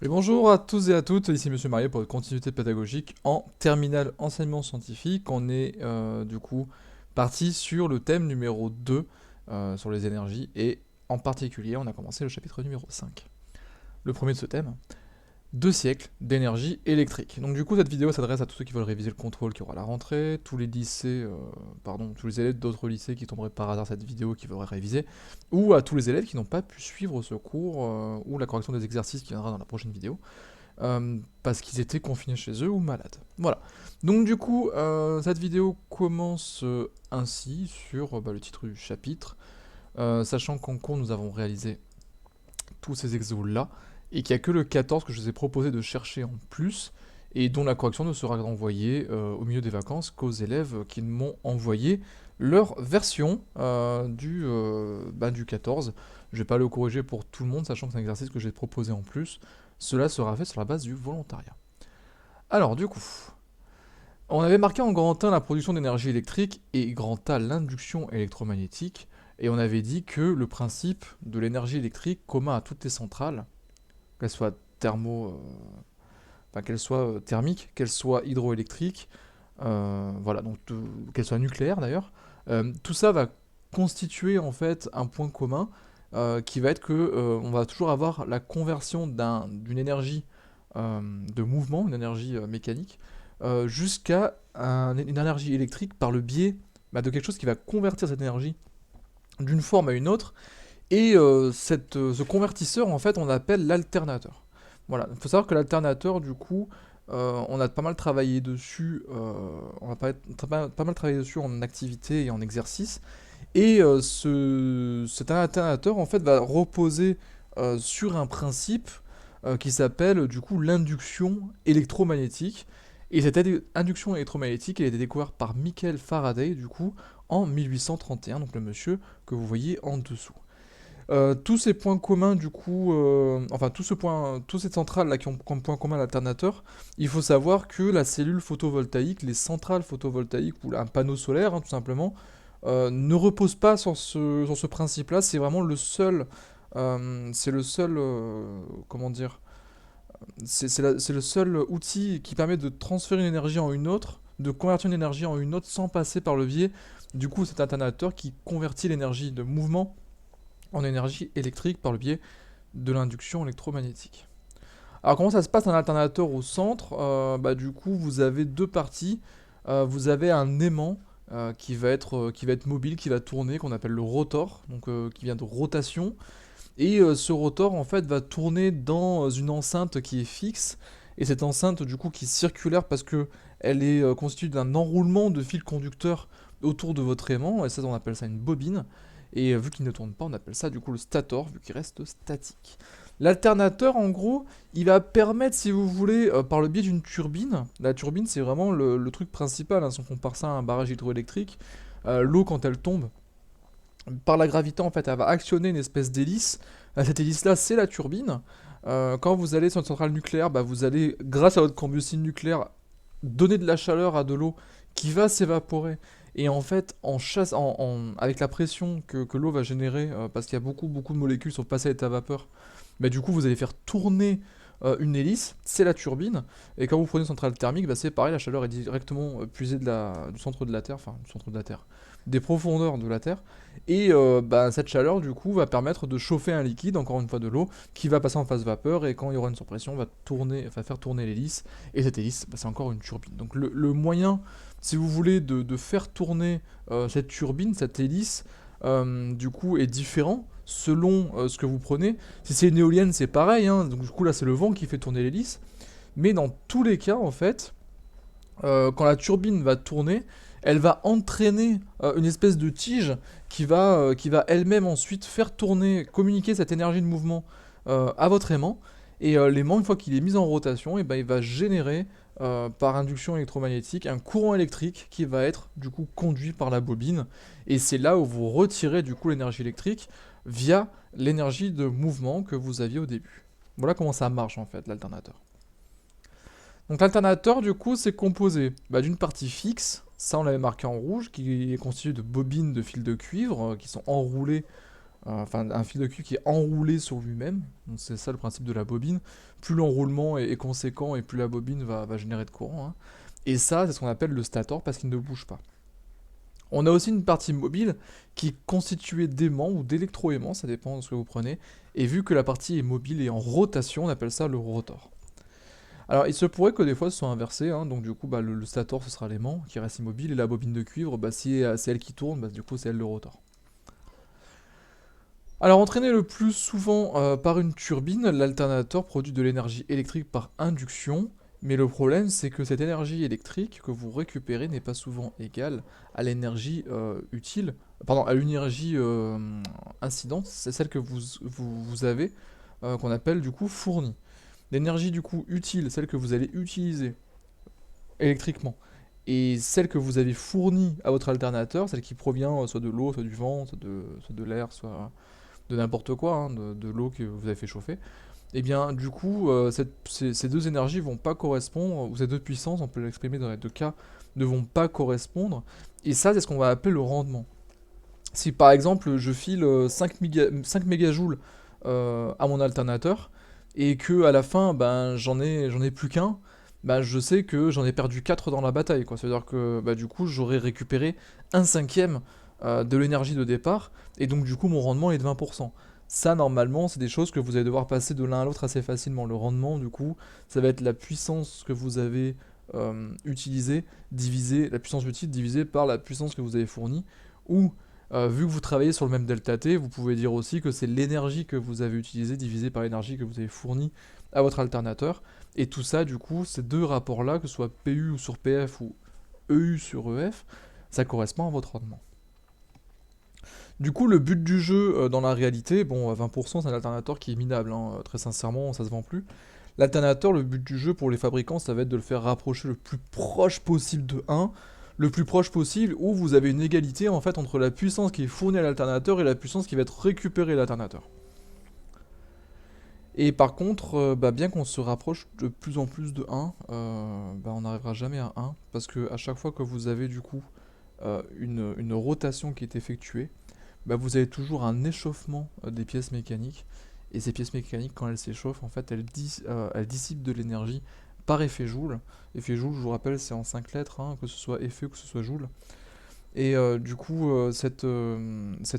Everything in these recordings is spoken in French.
Et bonjour à tous et à toutes, ici Monsieur Marié pour une continuité pédagogique en terminale enseignement scientifique. On est du coup parti sur le thème numéro 2 sur les énergies et en particulier on a commencé le chapitre numéro 5. Le premier de ce thème, 2 siècles d'énergie électrique. Donc du coup cette vidéo s'adresse à tous ceux qui veulent réviser le contrôle qui aura à la rentrée, tous les lycées, tous les élèves d'autres lycées qui tomberaient par hasard cette vidéo qui voudraient réviser, ou à tous les élèves qui n'ont pas pu suivre ce cours ou la correction des exercices qui viendra dans la prochaine vidéo parce qu'ils étaient confinés chez eux ou malades. Voilà. Donc du coup, cette vidéo commence ainsi sur le titre du chapitre, sachant qu'en cours nous avons réalisé tous ces exos-là, et qu'il n'y a que le 14 que je vous ai proposé de chercher en plus, et dont la correction ne sera envoyée au milieu des vacances qu'aux élèves qui m'ont envoyé leur version du 14. Je ne vais pas le corriger pour tout le monde, sachant que c'est un exercice que j'ai proposé en plus. Cela sera fait sur la base du volontariat. Alors du coup, on avait marqué en grand A la production d'énergie électrique et grand A l'induction électromagnétique, et on avait dit que le principe de l'énergie électrique commun à toutes les centrales, qu'elles soient qu'elles soient thermiques, qu'elles soient hydroélectriques, voilà, donc qu'elles soient nucléaires d'ailleurs, tout ça va constituer en fait un point commun qui va être que on va toujours avoir la conversion d'une énergie de mouvement, une énergie mécanique, jusqu'à une énergie électrique par le biais de quelque chose qui va convertir cette énergie d'une forme à une autre. Et ce convertisseur, en fait, on l'appelle l'alternateur. Voilà, il faut savoir que l'alternateur, du coup, on a pas mal travaillé dessus, on a pas mal travaillé dessus en activité et en exercice. Et cet alternateur, en fait, va reposer sur un principe qui s'appelle, du coup, l'induction électromagnétique. Et cette induction électromagnétique, elle a été découverte par Michael Faraday, du coup, en 1831, donc le monsieur que vous voyez en dessous. Tous ces points communs, du coup, tous ces centrales là qui ont comme point commun l'alternateur, il faut savoir que la cellule photovoltaïque, les centrales photovoltaïques ou un panneau solaire, tout simplement, ne repose pas sur ce principe-là. C'est vraiment comment dire, c'est le seul outil qui permet de transférer une énergie en une autre, de convertir une énergie en une autre sans passer par le biais, du coup, cet alternateur qui convertit l'énergie de mouvement en énergie électrique par le biais de l'induction électromagnétique. Alors comment ça se passe un alternateur au centre Du coup vous avez deux parties. Vous avez un aimant qui va être mobile, qui va tourner, qu'on appelle le rotor, donc qui vient de rotation. Et ce rotor en fait va tourner dans une enceinte qui est fixe. Et cette enceinte du coup qui est circulaire parce que elle est constituée d'un enroulement de fils conducteurs autour de votre aimant. Et ça on appelle ça une bobine. Et vu qu'il ne tourne pas, on appelle ça du coup le stator, vu qu'il reste statique. L'alternateur, en gros, il va permettre, si vous voulez, par le biais d'une turbine, la turbine c'est vraiment le truc principal, hein, si on compare ça à un barrage hydroélectrique, l'eau quand elle tombe, par la gravité en fait elle va actionner une espèce d'hélice. Cette hélice là c'est la turbine. Quand vous allez sur une centrale nucléaire, vous allez, grâce à votre combustible nucléaire, donner de la chaleur à de l'eau qui va s'évaporer. Et en fait, avec la pression que l'eau va générer, parce qu'il y a beaucoup de molécules qui sont passées à l'état vapeur, du coup vous allez faire tourner une hélice, c'est la turbine. Et quand vous prenez une centrale thermique, c'est pareil, la chaleur est directement puisée du centre de la Terre, du centre de la Terre, des profondeurs de la Terre. Et cette chaleur, du coup, va permettre de chauffer un liquide, encore une fois de l'eau, qui va passer en phase vapeur, et quand il y aura une surpression, va faire tourner l'hélice, et cette hélice, c'est encore une turbine. Donc le moyen, si vous voulez, de faire tourner cette turbine, cette hélice, du coup, est différent selon ce que vous prenez. Si c'est une éolienne, c'est pareil, hein, donc du coup là c'est le vent qui fait tourner l'hélice, mais dans tous les cas, en fait, quand la turbine va tourner, elle va entraîner une espèce de tige qui va elle-même ensuite faire tourner, communiquer cette énergie de mouvement à votre aimant. Et l'aimant, une fois qu'il est mis en rotation, il va générer par induction électromagnétique un courant électrique qui va être du coup conduit par la bobine. Et c'est là où vous retirez du coup l'énergie électrique via l'énergie de mouvement que vous aviez au début. Voilà comment ça marche en fait l'alternateur. Donc l'alternateur, du coup, c'est composé d'une partie fixe, ça on l'avait marqué en rouge, qui est constituée de bobines de fils de cuivre qui sont enroulées enfin un fil de cuivre qui est enroulé sur lui-même. Donc c'est ça le principe de la bobine. Plus l'enroulement est conséquent et plus la bobine va générer de courant, hein. Et ça, c'est ce qu'on appelle le stator parce qu'il ne bouge pas. On a aussi une partie mobile qui est constituée d'aimants ou d'électroaimants, ça dépend de ce que vous prenez. Et vu que la partie est mobile et en rotation, on appelle ça le rotor. Alors il se pourrait que des fois ce soit inversé, hein, donc du coup le stator ce sera l'aimant qui reste immobile et la bobine de cuivre, si c'est elle qui tourne, du coup c'est elle le rotor. Alors entraîné le plus souvent par une turbine, l'alternateur produit de l'énergie électrique par induction, mais le problème c'est que cette énergie électrique que vous récupérez n'est pas souvent égale à l'énergie utile, pardon, à l'énergie incidente, c'est celle que vous avez, qu'on appelle du coup fournie. L'énergie du coup utile, celle que vous allez utiliser électriquement, et celle que vous avez fournie à votre alternateur, celle qui provient soit de l'eau, soit du vent, soit de l'air, soit de n'importe quoi, hein, de l'eau que vous avez fait chauffer, et bien du coup ces deux énergies vont pas correspondre, ou ces deux puissances, on peut l'exprimer dans les deux cas, ne vont pas correspondre, et ça c'est ce qu'on va appeler le rendement. Si par exemple je file 5 mégajoules à mon alternateur, et que à la fin j'en ai plus qu'un, je sais que j'en ai perdu 4 dans la bataille, quoi. C'est-à-dire que du coup j'aurais récupéré un cinquième de l'énergie de départ, et donc du coup mon rendement est de 20%. Ça normalement c'est des choses que vous allez devoir passer de l'un à l'autre assez facilement. Le rendement du coup ça va être la puissance que vous avez utilisée, divisée, la puissance utile divisée par la puissance que vous avez fournie, ou vu que vous travaillez sur le même delta T, vous pouvez dire aussi que c'est l'énergie que vous avez utilisée divisée par l'énergie que vous avez fournie à votre alternateur. Et tout ça, du coup, ces deux rapports-là, que ce soit PU ou sur PF ou EU sur EF, ça correspond à votre rendement. Du coup, le but du jeu dans la réalité, bon, 20% c'est un alternateur qui est minable, hein, très sincèrement, ça se vend plus. L'alternateur, le but du jeu pour les fabricants, ça va être de le faire rapprocher le plus proche possible de 1, le plus proche possible, où vous avez une égalité en fait entre la puissance qui est fournie à l'alternateur et la puissance qui va être récupérée à l'alternateur. Et par contre, bien qu'on se rapproche de plus en plus de 1, on n'arrivera jamais à 1, parce que à chaque fois que vous avez du coup une rotation qui est effectuée, vous avez toujours un échauffement des pièces mécaniques. Et ces pièces mécaniques, quand elles s'échauffent, en fait, elles dissipent de l'énergie par effet Joule. Effet Joule, je vous rappelle, c'est en 5 lettres, hein, que ce soit effet ou que ce soit Joule. Et du coup, cette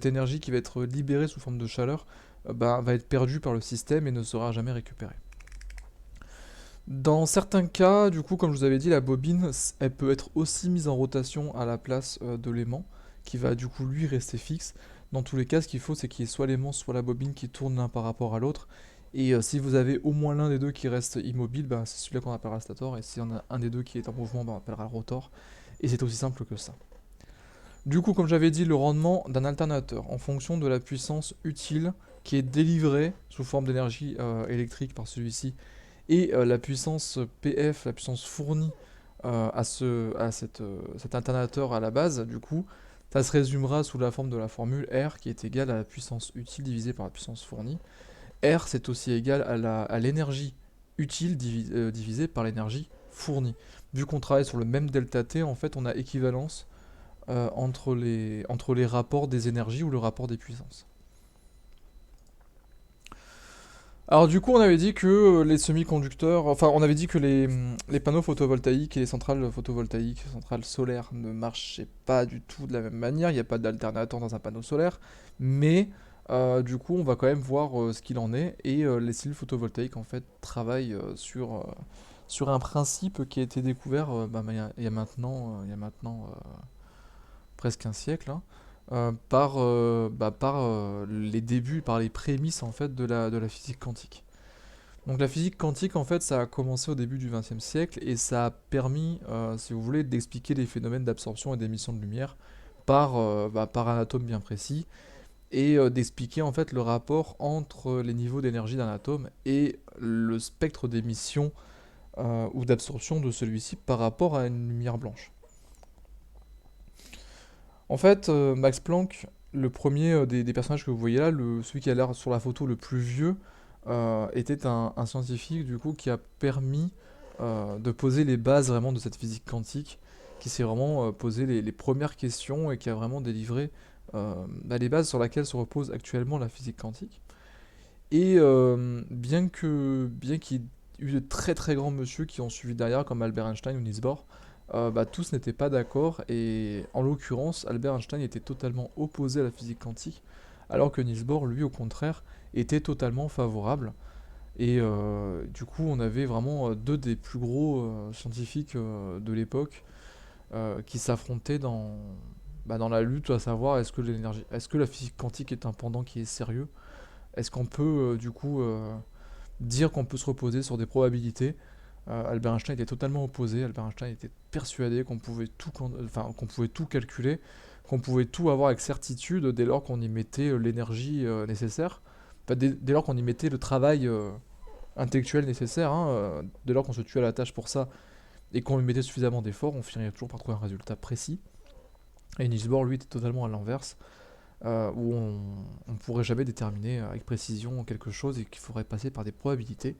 énergie qui va être libérée sous forme de chaleur va être perdue par le système et ne sera jamais récupérée. Dans certains cas, du coup, comme je vous avais dit, la bobine, elle peut être aussi mise en rotation à la place de l'aimant, qui va du coup lui rester fixe. Dans tous les cas, ce qu'il faut, c'est qu'il y ait soit l'aimant, soit la bobine qui tourne l'un par rapport à l'autre. Et si vous avez au moins l'un des deux qui reste immobile, c'est celui-là qu'on appellera stator. Et si on a un des deux qui est en mouvement, on appellera rotor. Et c'est aussi simple que ça. Du coup, comme j'avais dit, le rendement d'un alternateur en fonction de la puissance utile qui est délivrée sous forme d'énergie électrique par celui-ci, et la puissance PF, la puissance fournie cet alternateur à la base, du coup, ça se résumera sous la forme de la formule R qui est égale à la puissance utile divisée par la puissance fournie. R, c'est aussi égal à l'énergie utile divisée par l'énergie fournie. Vu qu'on travaille sur le même delta T, en fait, on a équivalence entre les rapports des énergies ou le rapport des puissances. Alors du coup, on avait dit que les semi-conducteurs, enfin on avait dit que les panneaux photovoltaïques et les centrales photovoltaïques, centrales solaires ne marchaient pas du tout de la même manière, il n'y a pas d'alternateur dans un panneau solaire, mais du coup on va quand même voir ce qu'il en est, et les cellules photovoltaïques en fait travaillent sur un principe qui a été découvert il y a maintenant presque un siècle, hein, par les débuts, par les prémices en fait de la physique quantique. Donc la physique quantique en fait ça a commencé au début du XXe siècle et ça a permis, si vous voulez, d'expliquer les phénomènes d'absorption et d'émission de lumière par un atome bien précis, et d'expliquer en fait le rapport entre les niveaux d'énergie d'un atome et le spectre d'émission ou d'absorption de celui-ci par rapport à une lumière blanche. En fait, Max Planck, le premier des personnages que vous voyez là, celui qui a l'air sur la photo le plus vieux, était un scientifique du coup qui a permis de poser les bases vraiment de cette physique quantique, qui s'est vraiment posé les premières questions et qui a vraiment délivré les bases sur lesquelles se repose actuellement la physique quantique. Et bien qu'il y ait eu de très très grands monsieur qui ont suivi derrière, comme Albert Einstein ou Niels Bohr, tous n'étaient pas d'accord. Et en l'occurrence, Albert Einstein était totalement opposé à la physique quantique, alors que Niels Bohr, lui, au contraire, était totalement favorable. Et du coup, on avait vraiment deux des plus gros scientifiques de l'époque qui s'affrontaient dans la lutte, à savoir est-ce que la physique quantique est un pendant qui est sérieux? Est-ce qu'on peut du coup dire qu'on peut se reposer sur des probabilités? Albert Einstein était totalement opposé. Albert Einstein était persuadé qu'on pouvait qu'on pouvait tout calculer, qu'on pouvait tout avoir avec certitude dès lors qu'on y mettait l'énergie nécessaire. Enfin, dès lors qu'on y mettait le travail intellectuel nécessaire, hein, dès lors qu'on se tuait à la tâche pour ça et qu'on y mettait suffisamment d'efforts, on finirait toujours par trouver un résultat précis. Et Niels Bohr, lui, était totalement à l'inverse, où on ne pourrait jamais déterminer avec précision quelque chose et qu'il faudrait passer par des probabilités.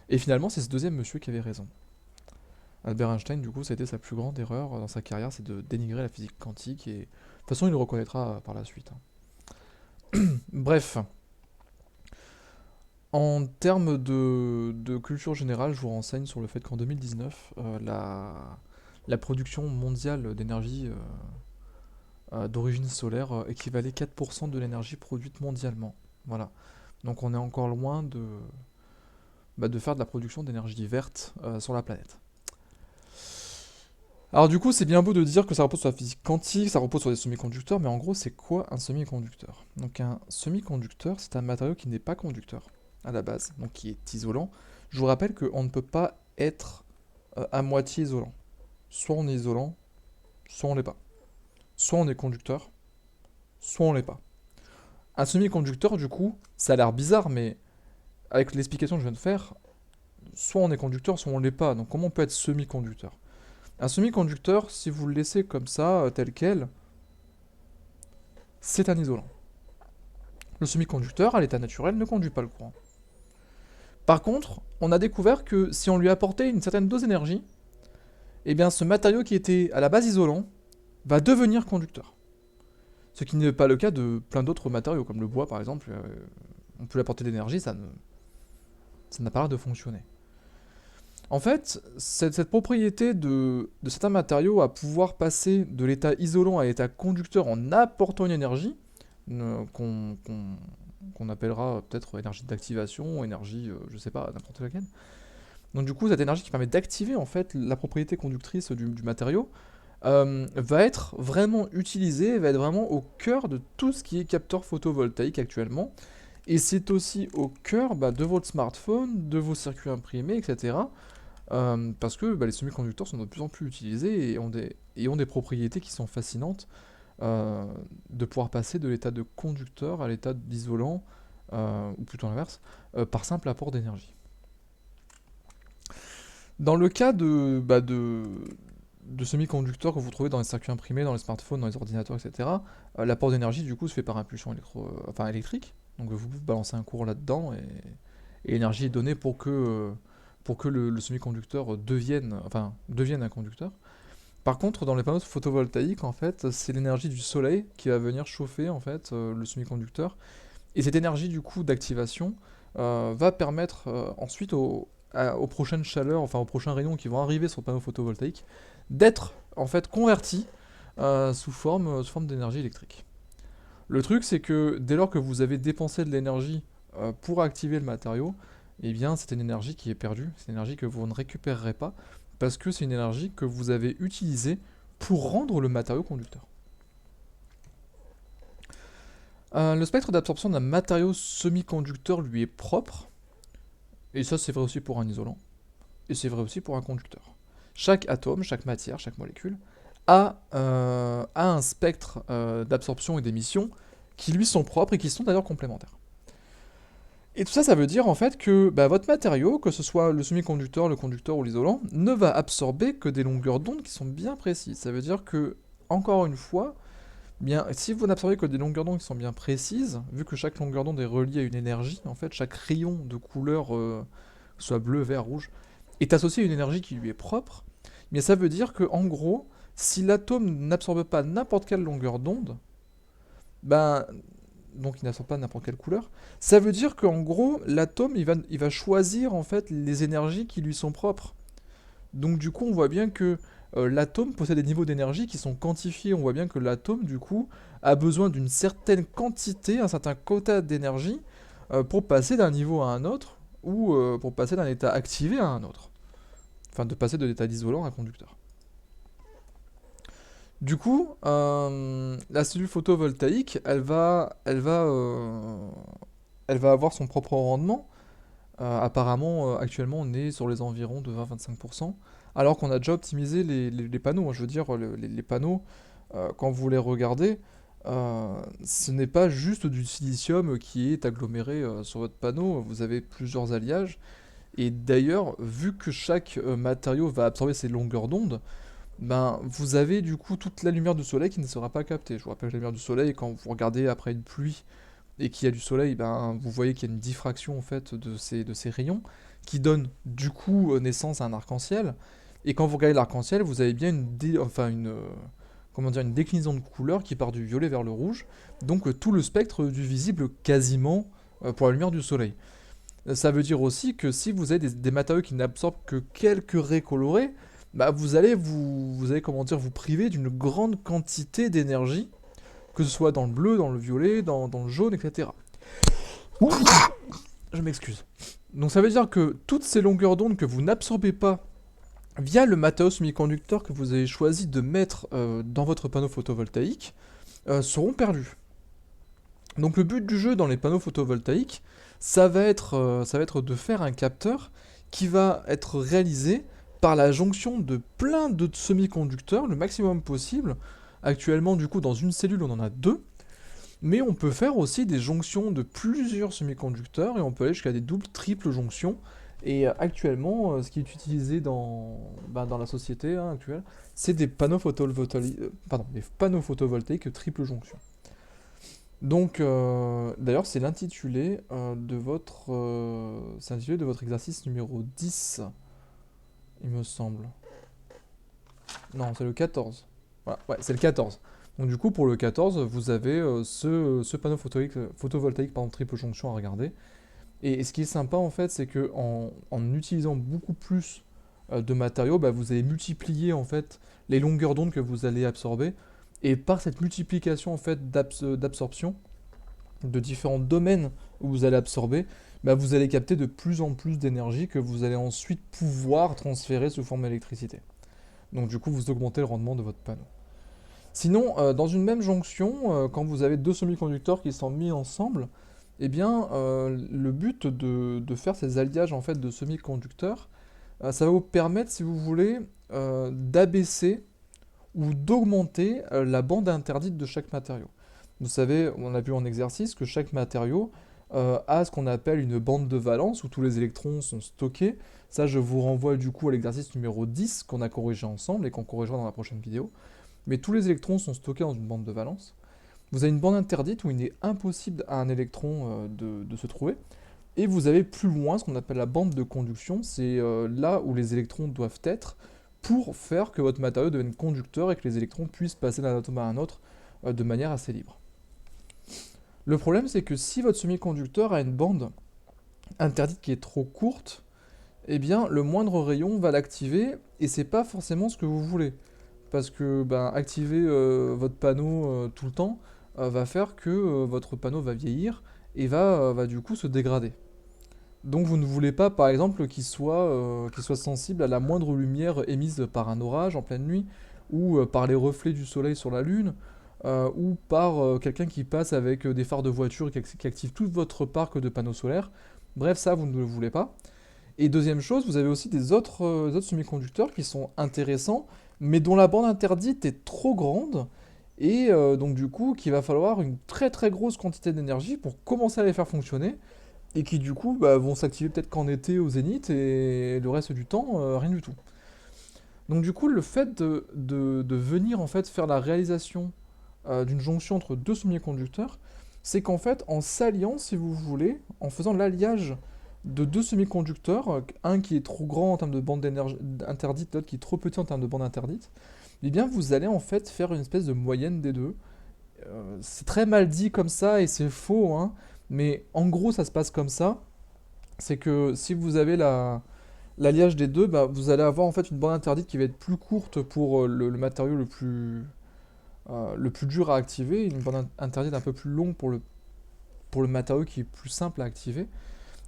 Et finalement, c'est ce deuxième monsieur qui avait raison. Albert Einstein, du coup, ça a été sa plus grande erreur dans sa carrière, c'est de dénigrer la physique quantique, et de toute façon, il le reconnaîtra par la suite, hein. Bref, en termes de culture générale, je vous renseigne sur le fait qu'en 2019, la production mondiale d'énergie d'origine solaire équivalait 4% de l'énergie produite mondialement. Voilà. Donc on est encore loin de faire de la production d'énergie verte sur la planète. Alors du coup, c'est bien beau de dire que ça repose sur la physique quantique, ça repose sur des semi-conducteurs, mais en gros, c'est quoi un semi-conducteur? Donc un semi-conducteur, c'est un matériau qui n'est pas conducteur à la base, donc qui est isolant. Je vous rappelle qu'on ne peut pas être à moitié isolant. Soit on est isolant, soit on l'est pas. Soit on est conducteur, soit on l'est pas. Un semi-conducteur, du coup, ça a l'air bizarre, mais avec l'explication que je viens de faire, soit on est conducteur, soit on l'est pas. Donc comment on peut être semi-conducteur? Un semi-conducteur, si vous le laissez comme ça, tel quel, c'est un isolant. Le semi-conducteur, à l'état naturel, ne conduit pas le courant. Par contre, on a découvert que si on lui apportait une certaine dose d'énergie, eh bien ce matériau qui était à la base isolant va devenir conducteur. Ce qui n'est pas le cas de plein d'autres matériaux, comme le bois par exemple. On peut lui apporter de l'énergie, ça n'a pas l'air de fonctionner. En fait, cette propriété de certains matériaux à pouvoir passer de l'état isolant à l'état conducteur en apportant une énergie, qu'on appellera peut-être énergie d'activation, énergie, je sais pas, n'importe laquelle. Donc du coup, cette énergie qui permet d'activer en fait la propriété conductrice du matériau va être vraiment utilisée, va être vraiment au cœur de tout ce qui est capteur photovoltaïque actuellement. Et c'est aussi au cœur de votre smartphone, de vos circuits imprimés, etc. Parce que les semi-conducteurs sont de plus en plus utilisés et ont des propriétés qui sont fascinantes, de pouvoir passer de l'état de conducteur à l'état d'isolant, ou plutôt l'inverse, par simple apport d'énergie. Dans le cas de semi-conducteurs que vous trouvez dans les circuits imprimés, dans les smartphones, dans les ordinateurs, etc., l'apport d'énergie du coup se fait par impulsion électrique. Donc vous balancez un courant là-dedans et l'énergie est donnée pour que le semi-conducteur devienne un conducteur. Par contre, dans les panneaux photovoltaïques, en fait, c'est l'énergie du soleil qui va venir chauffer en fait le semi-conducteur. Et cette énergie du coup d'activation va permettre ensuite aux prochaines chaleurs, enfin aux prochains rayons qui vont arriver sur le panneau photovoltaïque, d'être en fait convertis sous forme d'énergie électrique. Le truc, c'est que dès lors que vous avez dépensé de l'énergie pour activer le matériau, eh bien c'est une énergie qui est perdue, c'est une énergie que vous ne récupérerez pas, parce que c'est une énergie que vous avez utilisée pour rendre le matériau conducteur. Le spectre d'absorption d'un matériau semi-conducteur lui est propre, et ça c'est vrai aussi pour un isolant, et c'est vrai aussi pour un conducteur. Chaque atome, chaque matière, chaque molécule a un spectre d'absorption et d'émission qui lui sont propres et qui sont d'ailleurs complémentaires. Et tout ça, ça veut dire en fait que votre matériau, que ce soit le semi-conducteur, le conducteur ou l'isolant, ne va absorber que des longueurs d'onde qui sont bien précises. Ça veut dire que, encore une fois, bien, si vous n'absorbez que des longueurs d'onde qui sont bien précises, vu que chaque longueur d'onde est reliée à une énergie, en fait, chaque rayon de couleur, soit bleu, vert, rouge, est associé à une énergie qui lui est propre, mais ça veut dire que, en gros, si l'atome n'absorbe pas n'importe quelle longueur d'onde, Ben, donc il n'absorbe pas n'importe quelle couleur. Ça veut dire qu'en gros, l'atome, il va choisir en fait les énergies qui lui sont propres. Donc du coup, on voit bien que l'atome possède des niveaux d'énergie qui sont quantifiés. On voit bien que l'atome, du coup, a besoin d'une certaine quantité, un certain quota d'énergie pour passer d'un niveau à un autre ou pour passer d'un état activé à un autre. Enfin, de passer de l'état d'isolant à un conducteur. Du coup, la cellule photovoltaïque, elle va avoir son propre rendement. Apparemment, actuellement, on est sur les environs de 20-25%, alors qu'on a déjà optimisé les panneaux, hein. Je veux dire, les panneaux, quand vous les regardez, ce n'est pas juste du silicium qui est aggloméré sur votre panneau, vous avez plusieurs alliages. Et d'ailleurs, vu que chaque matériau va absorber ses longueurs d'onde, ben, vous avez du coup toute la lumière du soleil qui ne sera pas captée. Je vous rappelle que la lumière du soleil, quand vous regardez après une pluie et qu'il y a du soleil, ben, vous voyez qu'il y a une diffraction en fait de ces rayons qui donne du coup naissance à un arc-en-ciel. Et quand vous regardez l'arc-en-ciel, vous avez bien comment dire, une déclinaison de couleur qui part du violet vers le rouge. Donc tout le spectre du visible quasiment pour la lumière du soleil. Ça veut dire aussi que si vous avez des matériaux qui n'absorbent que quelques raies colorées, bah vous allez comment dire, vous priver d'une grande quantité d'énergie, que ce soit dans le bleu, dans le violet, dans le jaune, etc. Je m'excuse. Donc ça veut dire que toutes ces longueurs d'onde que vous n'absorbez pas via le matériau semi-conducteur que vous avez choisi de mettre dans votre panneau photovoltaïque seront perdues. Donc le but du jeu dans les panneaux photovoltaïques, ça va être de faire un capteur qui va être réalisé par la jonction de plein de semi-conducteurs, le maximum possible. Actuellement, du coup, dans une cellule, on en a deux. Mais on peut faire aussi des jonctions de plusieurs semi-conducteurs et on peut aller jusqu'à des doubles, triples jonctions. Et actuellement, ce qui est utilisé dans la société hein, actuelle, c'est des panneaux des panneaux photovoltaïques triple jonction. Donc, d'ailleurs, c'est l'intitulé de votre exercice numéro 10, il me semble. Non, c'est le 14. Voilà, ouais, c'est le 14. Donc, du coup, pour le 14, vous avez ce panneau photovoltaïque par triple jonction à regarder. Et ce qui est sympa, en fait, c'est que en utilisant beaucoup plus de matériaux, bah, vous allez multiplier, en fait, les longueurs d'onde que vous allez absorber. Et par cette multiplication, en fait, d'absorption, de différents domaines où vous allez absorber, bah, vous allez capter de plus en plus d'énergie que vous allez ensuite pouvoir transférer sous forme d'électricité. Donc du coup, vous augmentez le rendement de votre panneau. Sinon, dans une même jonction, quand vous avez deux semi-conducteurs qui sont mis ensemble, eh bien, le but de faire ces alliages en fait, de semi-conducteurs, ça va vous permettre, si vous voulez, d'abaisser ou d'augmenter la bande interdite de chaque matériau. Vous savez, on a vu en exercice que chaque matériau a ce qu'on appelle une bande de valence où tous les électrons sont stockés. Ça, je vous renvoie du coup à l'exercice numéro 10 qu'on a corrigé ensemble et qu'on corrigera dans la prochaine vidéo. Mais tous les électrons sont stockés dans une bande de valence. Vous avez une bande interdite où il est impossible à un électron de se trouver. Et vous avez plus loin ce qu'on appelle la bande de conduction. C'est là où les électrons doivent être pour faire que votre matériau devienne conducteur et que les électrons puissent passer d'un atome à un autre de manière assez libre. Le problème, c'est que si votre semi-conducteur a une bande interdite qui est trop courte, eh bien, le moindre rayon va l'activer et c'est pas forcément ce que vous voulez. Parce que activer votre panneau tout le temps va faire que votre panneau va vieillir et va du coup se dégrader. Donc vous ne voulez pas, par exemple, qu'il soit sensible à la moindre lumière émise par un orage en pleine nuit, ou par les reflets du soleil sur la lune, ou par quelqu'un qui passe avec des phares de voiture et qui active tout votre parc de panneaux solaires. Bref, ça, vous ne le voulez pas. Et deuxième chose, vous avez aussi des autres semi-conducteurs qui sont intéressants, mais dont la bande interdite est trop grande, et donc du coup, qu'il va falloir une très très grosse quantité d'énergie pour commencer à les faire fonctionner, et qui du coup vont s'activer peut-être qu'en été au zénith, et le reste du temps, rien du tout. Donc du coup, le fait de venir en fait faire la réalisation d'une jonction entre deux semi-conducteurs, c'est qu'en fait, en s'alliant, si vous voulez, en faisant l'alliage de deux semi-conducteurs, un qui est trop grand en termes de bande d'énergie interdite, l'autre qui est trop petit en termes de bande interdite, eh bien vous allez en fait faire une espèce de moyenne des deux, C'est très mal dit comme ça et c'est faux, hein, mais en gros, ça se passe comme ça. C'est que si vous avez l'alliage des deux, bah, vous allez avoir en fait une bande interdite qui va être plus courte pour le matériau le plus dur à activer, une bande interdite un peu plus longue pour le matériau qui est plus simple à activer.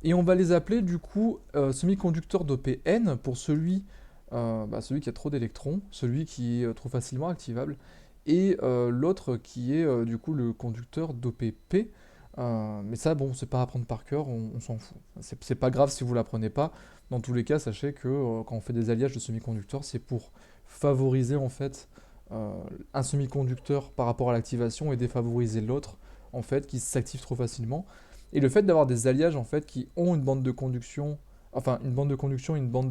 Et on va les appeler du coup semi-conducteurs dopé N pour celui qui a trop d'électrons, celui qui est trop facilement activable, et l'autre qui est du coup le conducteur dopé P. Mais ça, bon, c'est pas à apprendre par cœur, on s'en fout. C'est pas grave si vous l'apprenez pas. Dans tous les cas, sachez que quand on fait des alliages de semi-conducteurs, c'est pour favoriser en fait euh, un semi-conducteur par rapport à l'activation et défavoriser l'autre en fait qui s'active trop facilement. Et le fait d'avoir des alliages en fait qui ont une bande de conduction, enfin une bande de conduction et une bande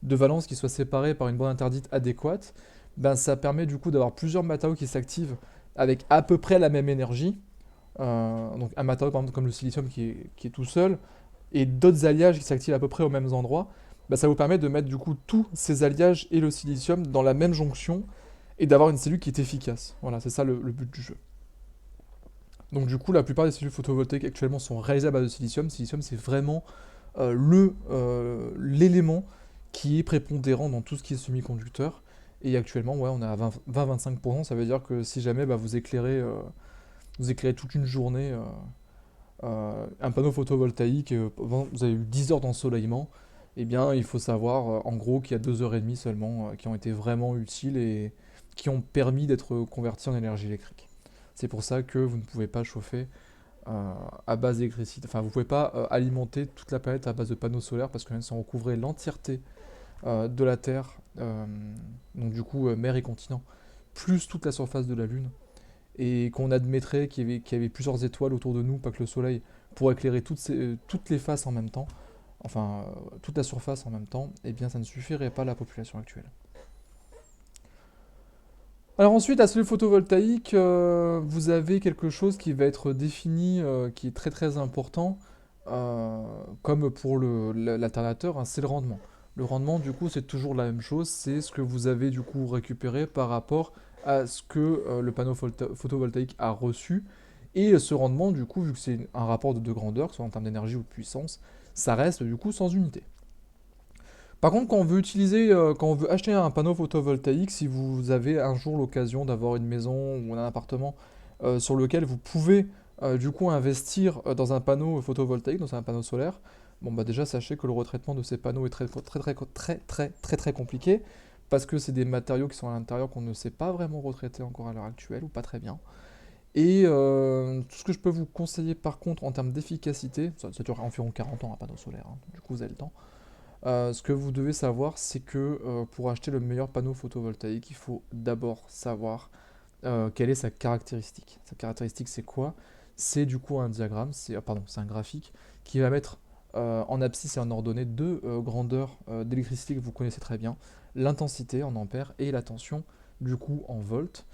de valence qui soit séparée par une bande interdite adéquate, ben ça permet du coup d'avoir plusieurs matériaux qui s'activent avec à peu près la même énergie. Donc un matériau par exemple comme le silicium qui est tout seul et d'autres alliages qui s'activent à peu près aux mêmes endroits, ben, ça vous permet de mettre du coup tous ces alliages et le silicium dans la même jonction et d'avoir une cellule qui est efficace. Voilà, c'est ça le but du jeu. Donc du coup, la plupart des cellules photovoltaïques actuellement sont réalisées à base de silicium. Silicium, c'est vraiment l'élément qui est prépondérant dans tout ce qui est semi-conducteur. Et actuellement, ouais, on est à 20-25%. Ça veut dire que si jamais bah, vous éclairez toute une journée un panneau photovoltaïque, vous avez eu 10 heures d'ensoleillement, eh bien, il faut savoir en gros qu'il y a 2h30 seulement qui ont été vraiment utiles et qui ont permis d'être convertis en énergie électrique. C'est pour ça que vous ne pouvez pas chauffer à base d'électricité. Enfin, vous ne pouvez pas alimenter toute la planète à base de panneaux solaires parce que même si on recouvrait l'entièreté de la Terre, donc du coup mer et continent, plus toute la surface de la Lune, et qu'on admettrait qu'il y avait plusieurs étoiles autour de nous, pas que le Soleil, pour éclairer toutes les faces en même temps, enfin toute la surface en même temps, eh bien ça ne suffirait pas à la population actuelle. Alors ensuite, à cellule photovoltaïque, vous avez quelque chose qui va être défini, qui est très très important, euh, comme pour l'alternateur, hein, c'est le rendement. Le rendement, du coup, c'est toujours la même chose, c'est ce que vous avez du coup récupéré par rapport à ce que le panneau photovoltaïque a reçu. Et ce rendement, du coup, vu que c'est un rapport de deux grandeurs, que ce soit en termes d'énergie ou de puissance, ça reste du coup sans unité. Par contre, quand on veut acheter un panneau photovoltaïque, si vous avez un jour l'occasion d'avoir une maison ou un appartement sur lequel vous pouvez du coup investir dans un panneau photovoltaïque, dans un panneau solaire, bon bah déjà sachez que le retraitement de ces panneaux est très compliqué parce que c'est des matériaux qui sont à l'intérieur qu'on ne sait pas vraiment retraiter encore à l'heure actuelle ou pas très bien. Et tout ce que je peux vous conseiller par contre en termes d'efficacité, ça dure environ 40 ans un panneau solaire, hein, du coup vous avez le temps. Ce que vous devez savoir, c'est que pour acheter le meilleur panneau photovoltaïque, il faut d'abord savoir quelle est sa caractéristique. Sa caractéristique, c'est quoi? C'est du coup un diagramme, c'est un graphique qui va mettre en abscisse et en ordonnée deux grandeurs d'électricité que vous connaissez très bien, l'intensité en ampères et la tension du coup en volts.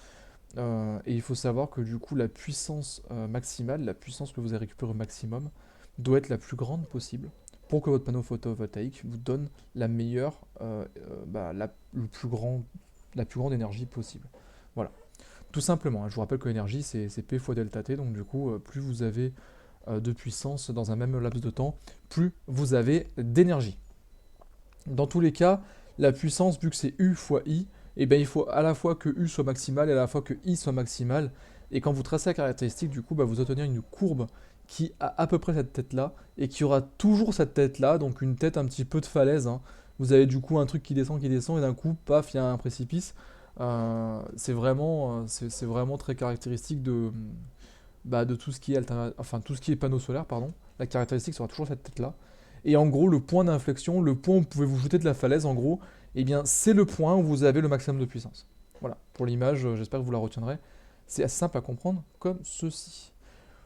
Et il faut savoir que du coup la puissance maximale, la puissance que vous avez récupérée au maximum, doit être la plus grande possible pour que votre panneau photovoltaïque vous donne la meilleure, la plus grande énergie possible. Voilà, tout simplement, hein. Je vous rappelle que l'énergie c'est P fois delta T, donc du coup plus vous avez de puissance dans un même laps de temps, plus vous avez d'énergie. Dans tous les cas, la puissance, vu que c'est U fois I, eh bien, il faut à la fois que U soit maximal et à la fois que I soit maximal. Et quand vous tracez la caractéristique, du coup, bah, vous obtenez une courbe qui a à peu près cette tête-là et qui aura toujours cette tête-là, donc une tête un petit peu de falaise, hein. Vous avez du coup un truc qui descend et d'un coup, paf, il y a un précipice. C'est vraiment très caractéristique de tout ce qui est tout ce qui est panneau solaire, pardon. La caractéristique sera toujours cette tête-là. Et en gros, le point d'inflexion, le point où vous pouvez vous jeter de la falaise, en gros, eh bien, c'est le point où vous avez le maximum de puissance. Voilà, pour l'image, j'espère que vous la retiendrez. C'est assez simple à comprendre, comme ceci.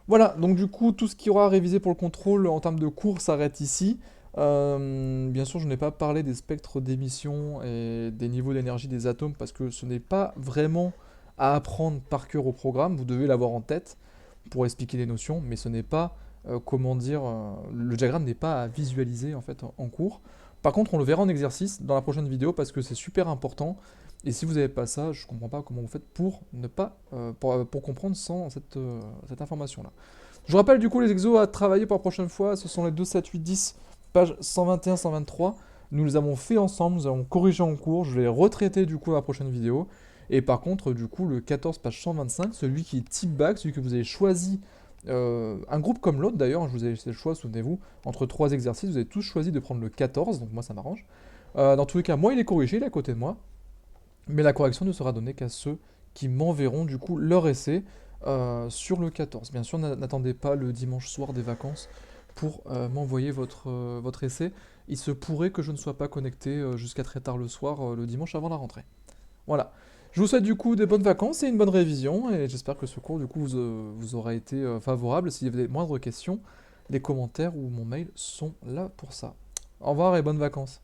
Voilà, donc du coup, tout ce qu'il y aura à réviser pour le contrôle en termes de cours s'arrête ici. Bien sûr, je n'ai pas parlé des spectres d'émission et des niveaux d'énergie des atomes parce que ce n'est pas vraiment à apprendre par cœur au programme. Vous devez l'avoir en tête pour expliquer les notions, mais ce n'est pas comment dire, le diagramme n'est pas à visualiser en fait en cours. Par contre, on le verra en exercice dans la prochaine vidéo parce que c'est super important. Et si vous n'avez pas ça, je ne comprends pas comment vous faites pour ne pas pour comprendre sans cette information-là. Je vous rappelle du coup les exos à travailler pour la prochaine fois, ce sont les 2, 7, 8, 10, pages 121, 123. Nous les avons fait ensemble, nous avons corrigé en cours, je vais les retraiter du coup dans la prochaine vidéo. Et par contre, du coup, le 14, page 125, celui qui est type bac, celui que vous avez choisi, un groupe comme l'autre d'ailleurs, je vous ai laissé le choix, souvenez-vous, entre 3 exercices, vous avez tous choisi de prendre le 14, donc moi ça m'arrange. Dans tous les cas, moi il est corrigé, il est à côté de moi, mais la correction ne sera donnée qu'à ceux qui m'enverront du coup leur essai sur le 14. Bien sûr, n'attendez pas le dimanche soir des vacances pour m'envoyer votre essai. Il se pourrait que je ne sois pas connecté jusqu'à très tard le soir, le dimanche avant la rentrée. Voilà. Je vous souhaite du coup des bonnes vacances et une bonne révision, et j'espère que ce cours du coup vous aura été favorable. S'il y avait des moindres questions, les commentaires ou mon mail sont là pour ça. Au revoir et bonnes vacances.